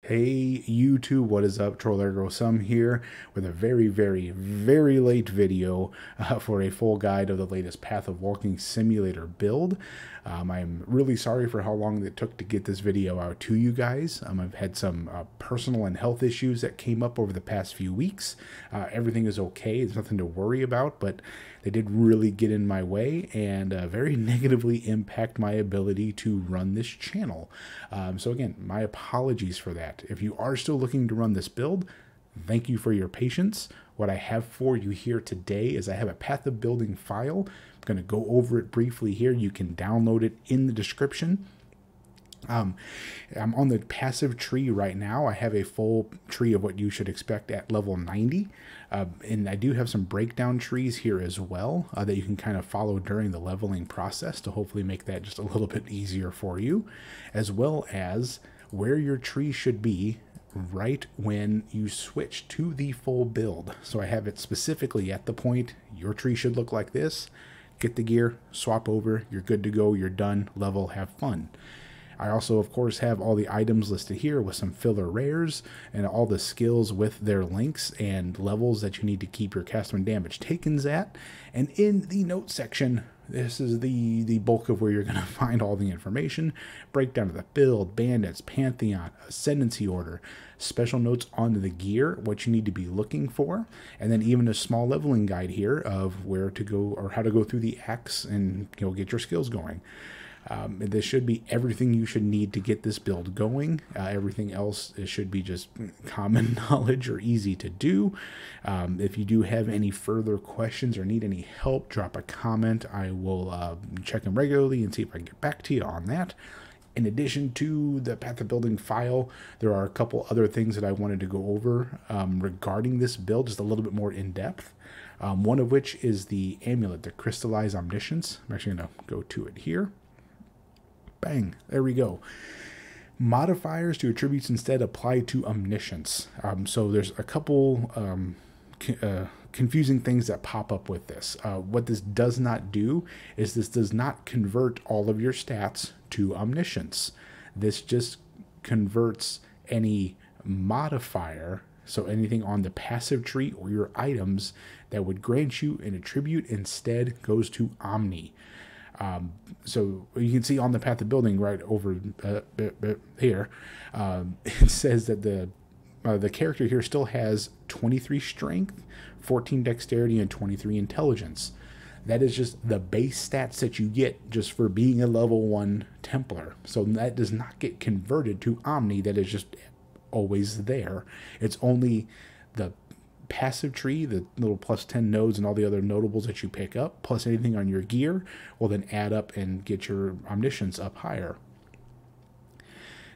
Hey YouTube, what is up? TrollErgoSum here with a very late video for a full guide of the latest Path of Walking Simulator build. I'm really sorry for how long it took to get this video out to you guys. I've had some personal and health issues that came up over the past few weeks. Everything is okay, there's nothing to worry about, but they did really get in my way and very negatively impact my ability to run this channel. So again, my apologies for that. If you are still looking to run this build, thank you for your patience. What I have for you here today is I have a Path of Building file. I'm going to go over it briefly here. You can download it in the description. I'm on the passive tree right now. I have a full tree of what you should expect at level 90. And I do have some breakdown trees here as well that you can kind of follow during the leveling process to hopefully make that just a little bit easier for you, as well as where your tree should be right when you switch to the full build. So I have it specifically at the point your tree should look like this. Get the gear, swap over, you're good to go, you're done, level, have fun. I also, of course, have all the items listed here with some filler rares and all the skills with their links and levels that you need to keep your cast when damage takens at. And in the notes section, this is the bulk of where you're going to find all the information. Breakdown of the build, bandits, pantheon, ascendancy order, special notes on the gear, what you need to be looking for, and then even a small leveling guide here of where to go or how to go through the axe and get your skills going. This should be everything you should need to get this build going. Everything else should be just common knowledge or easy to do. If you do have any further questions or need any help, drop a comment. I will check them regularly and see if I can get back to you on that. In addition to the Path of Building file, there are a couple other things that I wanted to go over regarding this build, just a little bit more in depth. One of which is the amulet, the crystallized omniscience. I'm actually going to go to it here. Bang, there we go. Modifiers to attributes instead apply to omniscience. So there's a couple confusing things that pop up with this. What this does not do is this does not convert all of your stats to omniscience. This just converts any modifier, so anything on the passive tree or your items that would grant you an attribute instead goes to omni. So you can see on the Path of Building right over here, it says that the character here still has 23 strength, 14 dexterity, and 23 intelligence. That is just the base stats that you get just for being a level 1 Templar. So that does not get converted to Omni. That is just always there. It's only the passive tree, the little plus 10 nodes and all the other notables that you pick up, plus anything on your gear, will then add up and get your omniscience up higher.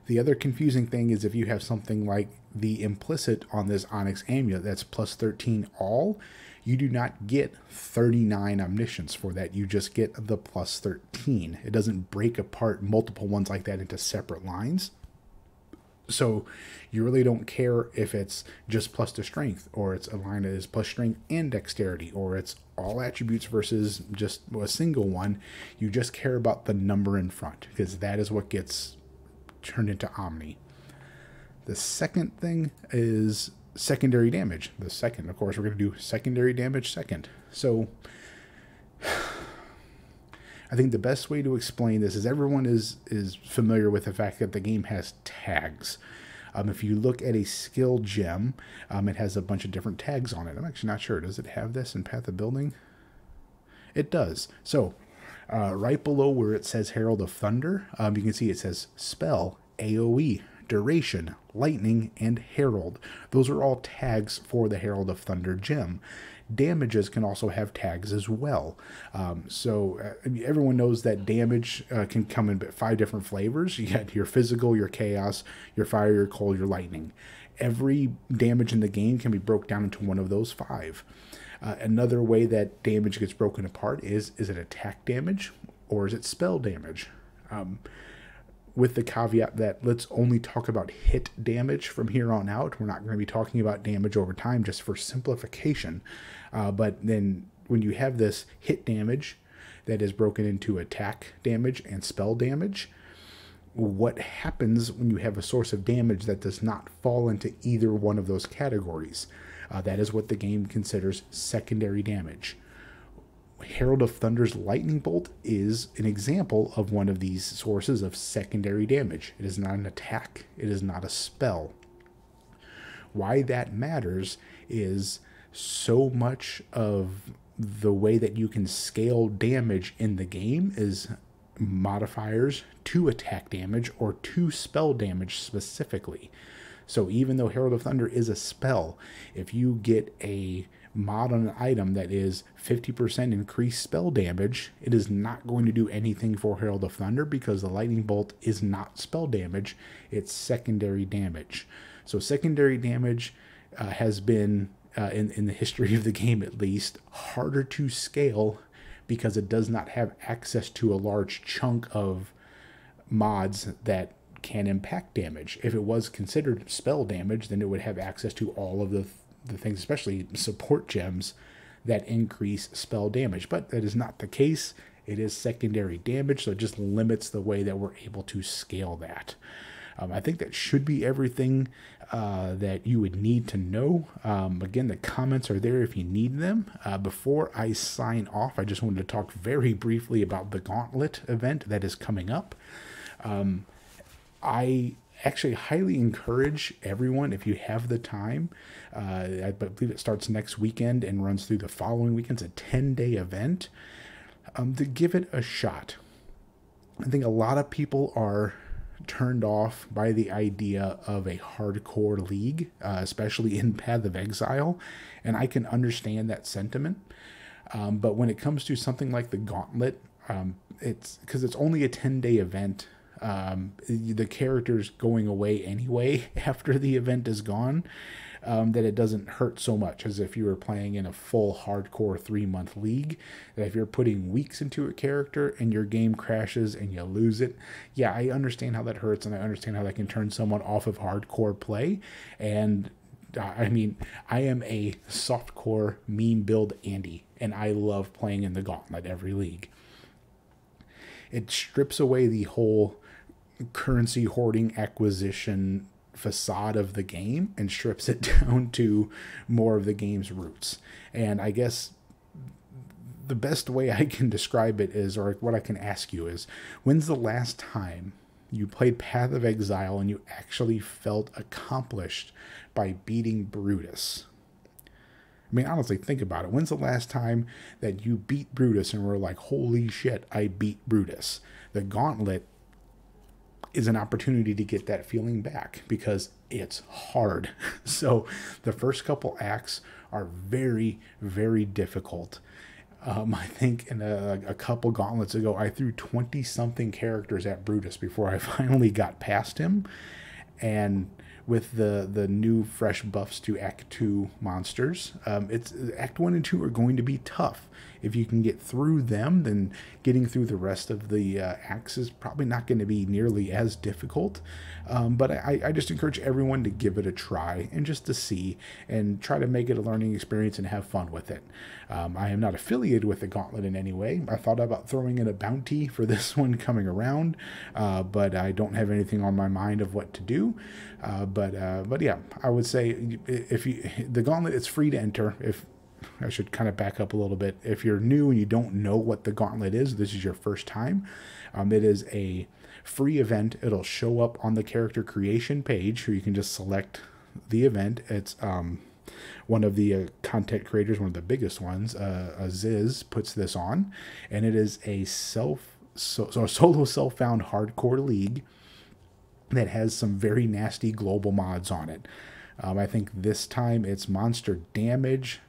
The other confusing thing is if you have something like the implicit on this Onyx amulet that's plus 13 all, you do not get 39 omniscience for that. You just get the plus 13. It doesn't break apart multiple ones like that into separate lines. So you really don't care if it's just plus to strength, or it's aligned as plus strength and dexterity, or it's all attributes versus just a single one. You just care about the number in front, because that is what gets turned into Omni. The second thing is secondary damage. The second, of course, we're going to do secondary damage second. So I think the best way to explain this is everyone is familiar with the fact that the game has tags. If you look at a skill gem, it has a bunch of different tags on it. I'm actually not sure. Does it have this in Path of Building? It does. So right below where it says Herald of Thunder, you can see it says Spell, AoE, Duration, Lightning, and Herald. Those are all tags for the Herald of Thunder gem. Damages can also have tags as well. Everyone knows that damage can come in 5 different flavors. You got your physical, your chaos, your fire, your cold, your lightning. Every damage in the game can be broken down into one of those 5. Another way that damage gets broken apart is it attack damage or is it spell damage? With the caveat that let's only talk about hit damage from here on out. We're not going to be talking about damage over time just for simplification. But then when you have this hit damage that is broken into attack damage and spell damage, what happens when you have a source of damage that does not fall into either one of those categories. That is what the game considers secondary damage. Herald of Thunder's Lightning Bolt is an example of one of these sources of secondary damage. It is not an attack. It is not a spell. Why that matters is so much of the way that you can scale damage in the game is modifiers to attack damage or to spell damage specifically. So even though Herald of Thunder is a spell, if you get a mod on an item that is 50% increased spell damage, it is not going to do anything for Herald of Thunder because the Lightning Bolt is not spell damage, it's secondary damage. So secondary damage has been, in the history of the game at least, harder to scale because it does not have access to a large chunk of mods that can impact damage. If it was considered spell damage, then it would have access to all of the things, especially support gems, that increase spell damage. But that is not the case. It is secondary damage, so it just limits the way that we're able to scale that. I think that should be everything that you would need to know. Again, the comments are there if you need them. Before I sign off, I just wanted to talk very briefly about the Gauntlet event that is coming up. I actually highly encourage everyone, if you have the time, I believe it starts next weekend and runs through the following weekend. It's a 10-day event, to give it a shot. I think a lot of people are turned off by the idea of a hardcore league, especially in Path of Exile, and I can understand that sentiment. But when it comes to something like the Gauntlet, it's because it's only a 10-day event. The character's going away anyway after the event is gone, that it doesn't hurt so much as if you were playing in a full hardcore 3-month league. That if you're putting weeks into a character and your game crashes and you lose it, yeah, I understand how that hurts, and I understand how that can turn someone off of hardcore play. And I mean, I am a softcore meme build Andy, and I love playing in the Gauntlet every league. It strips away the whole currency hoarding acquisition facade of the game and strips it down to more of the game's roots. And I guess the best way I can describe it is, or what I can ask you is, when's the last time you played Path of Exile and you actually felt accomplished by beating Brutus? I mean, honestly, think about it. When's the last time that you beat Brutus and were like, holy shit, I beat Brutus? The Gauntlet is an opportunity to get that feeling back because it's hard. So the first couple acts are very, very difficult. I think in a couple gauntlets ago, I threw 20-something characters at Brutus before I finally got past him. And with the new fresh buffs to Act 2 monsters, it's Act 1 and 2 are going to be tough. If you can get through them, then getting through the rest of the acts is probably not going to be nearly as difficult. But I just encourage everyone to give it a try and just to see and try to make it a learning experience and have fun with it. I am not affiliated with the Gauntlet in any way. I thought about throwing in a bounty for this one coming around, but I don't have anything on my mind of what to do. But yeah, I would say if the Gauntlet, it's free to enter. If I should kind of back up a little bit. If you're new and you don't know what the Gauntlet is, this is your first time. It is a free event. It'll show up on the character creation page, where you can just select the event. It's one of the content creators, one of the biggest ones, Aziz, puts this on, and it is a solo self-found hardcore league that has some very nasty global mods on it. I think this time it's monster damage,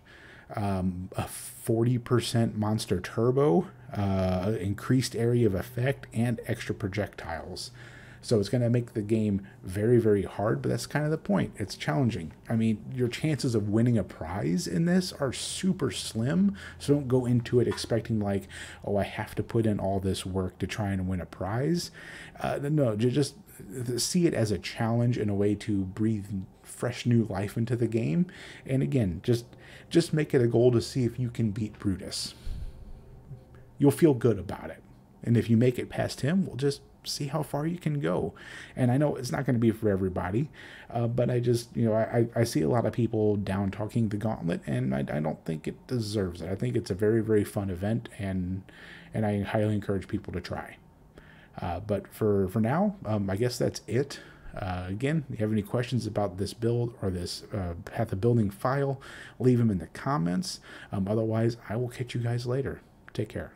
a 40% monster turbo, increased area of effect, and extra projectiles. So it's going to make the game very, very hard, but that's kind of the point. It's challenging. I mean, your chances of winning a prize in this are super slim, so don't go into it expecting like, oh, I have to put in all this work to try and win a prize. No, just see it as a challenge and a way to breathe fresh new life into the game. And again, just make it a goal to see if you can beat Brutus. You'll feel good about it. And if you make it past him, well, just see how far you can go. And I know it's not going to be for everybody, but I just, I see a lot of people down talking the gauntlet, and I don't think it deserves it. I think it's a very, very fun event, and I highly encourage people to try. But for now, I guess that's it. Again, if you have any questions about this build or this Path of Building file, leave them in the comments. Otherwise, I will catch you guys later. Take care.